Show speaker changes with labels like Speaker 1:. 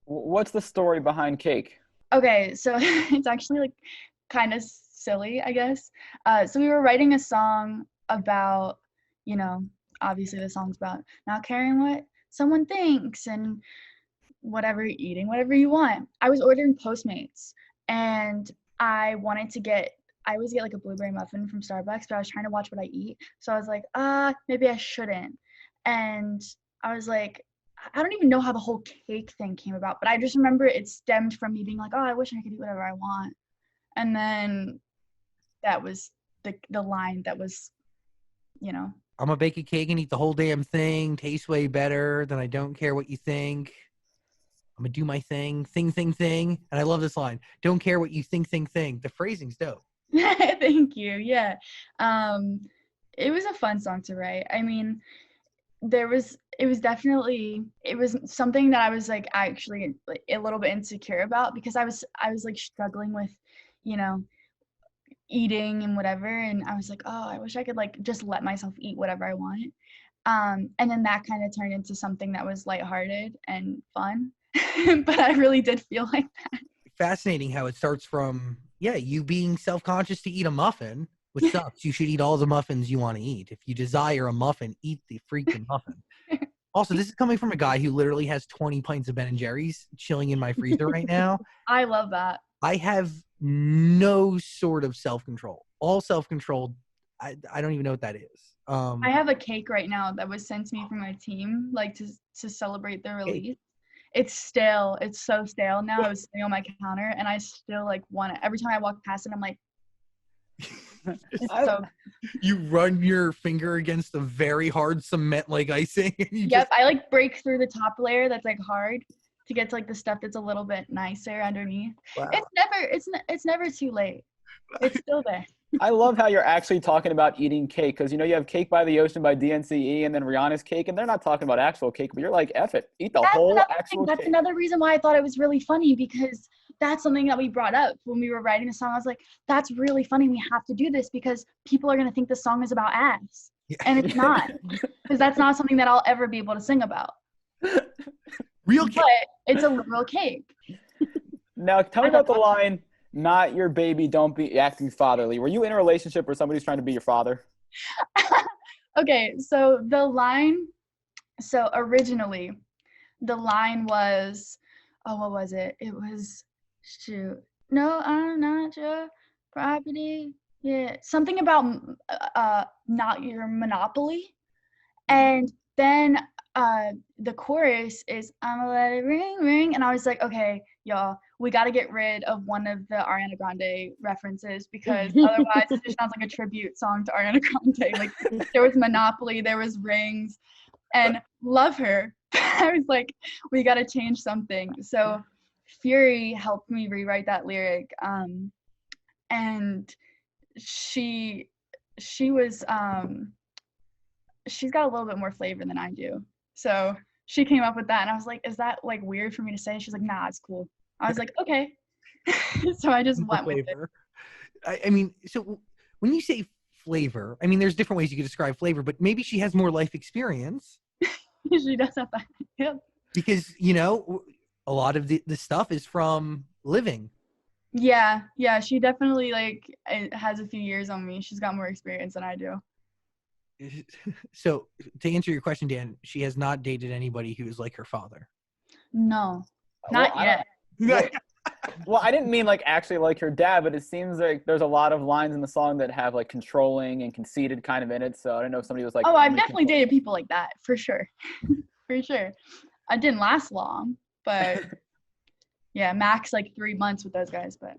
Speaker 1: What's the story behind Cake?
Speaker 2: Okay, so it's actually like kind of silly, I guess. So we were writing a song about, you know, obviously the song's about not caring what someone thinks and whatever, eating whatever you want. I was ordering Postmates and I wanted to get, I always get like a blueberry muffin from Starbucks, but I was trying to watch what I eat. So I was like, maybe I shouldn't. And I was like, I don't even know how the whole cake thing came about, but I just remember it stemmed from me being like, oh, I wish I could eat whatever I want. And then that was the line that was, you know,
Speaker 3: I'm gonna bake a cake and eat the whole damn thing. Tastes way better than I don't care what you think. I'm gonna do my thing. And I love this line. Don't care what you think. The phrasing's dope.
Speaker 2: thank you. Yeah. Um, it was a fun song to write. I mean, it was something that I was like actually like a little bit insecure about because I was like struggling with, you know, eating and whatever, and I was like, oh, I wish I could like just let myself eat whatever I want. And then that kind of turned into something that was lighthearted and fun. But I really did feel like that.
Speaker 3: Fascinating how it starts from, yeah, you being self-conscious to eat a muffin, which sucks. You should eat all the muffins you want to eat. If you desire a muffin, eat the freaking muffin. Also, this is coming from a guy who literally has 20 pints of Ben and Jerry's chilling in my freezer right now.
Speaker 2: I love that.
Speaker 3: I have no sort of self-control. All self-control, I don't even know what that is.
Speaker 2: I have a cake right now that was sent to me from my team, like to celebrate the release. It's stale. It's so stale now. It was sitting on my counter, and I still like want it. Every time I walk past it, I'm like, it's so.
Speaker 3: You run your finger against the very hard cement like icing. And
Speaker 2: Yep, I like break through the top layer that's like hard to get to like the stuff that's a little bit nicer underneath.
Speaker 3: Wow.
Speaker 2: It's never too late. It's still there.
Speaker 1: I love how you're actually talking about eating cake because you have Cake by the Ocean by DNCE and then Rihanna's Cake, and they're not talking about actual cake, but you're like, F it, eat the whole actual
Speaker 2: That's
Speaker 1: cake.
Speaker 2: another reason why I thought it was really funny because that's something that we brought up when we were writing the song. I was like, that's really funny. We have to do this because people are going to think the song is about ass.
Speaker 3: Yeah.
Speaker 2: And it's not. Because that's not something that I'll ever be able to sing about.
Speaker 3: Real cake.
Speaker 2: But it's a literal cake.
Speaker 1: Now, tell me about the line, not your baby, don't be acting fatherly. Were you in a relationship where somebody's trying to be your father?
Speaker 2: Okay, so originally, the line was, oh, what was it? It was, shoot, no, I'm not your property. Yeah, something about not your monopoly. And then the chorus is, I'ma let it ring, ring. And I was like, okay, y'all, we got to get rid of one of the Ariana Grande references because otherwise it just sounds like a tribute song to Ariana Grande. Like there was Monopoly, there was Rings, and love her. I was like, we got to change something. So Fury helped me rewrite that lyric. And she was she's got a little bit more flavor than I do. So she came up with that and I was like, is that like weird for me to say? She's like, nah, it's cool. I was like, okay. So I just went with it.
Speaker 3: I mean, so when you say flavor, I mean, there's different ways you could describe flavor, but maybe she has more life experience.
Speaker 2: She does have that. Yep.
Speaker 3: Because, a lot of the stuff is from living.
Speaker 2: Yeah, she definitely like has a few years on me. She's got more experience than I do.
Speaker 3: So to answer your question, Dan, she has not dated anybody who's like her father.
Speaker 2: No, not yet.
Speaker 1: Well, I didn't mean like actually like her dad, but it seems like there's a lot of lines in the song that have like controlling and conceited kind of in it. So I don't know if somebody was like,
Speaker 2: oh, I've definitely dated people like that for sure. For sure. I didn't last long, but yeah, max like 3 months with those guys, but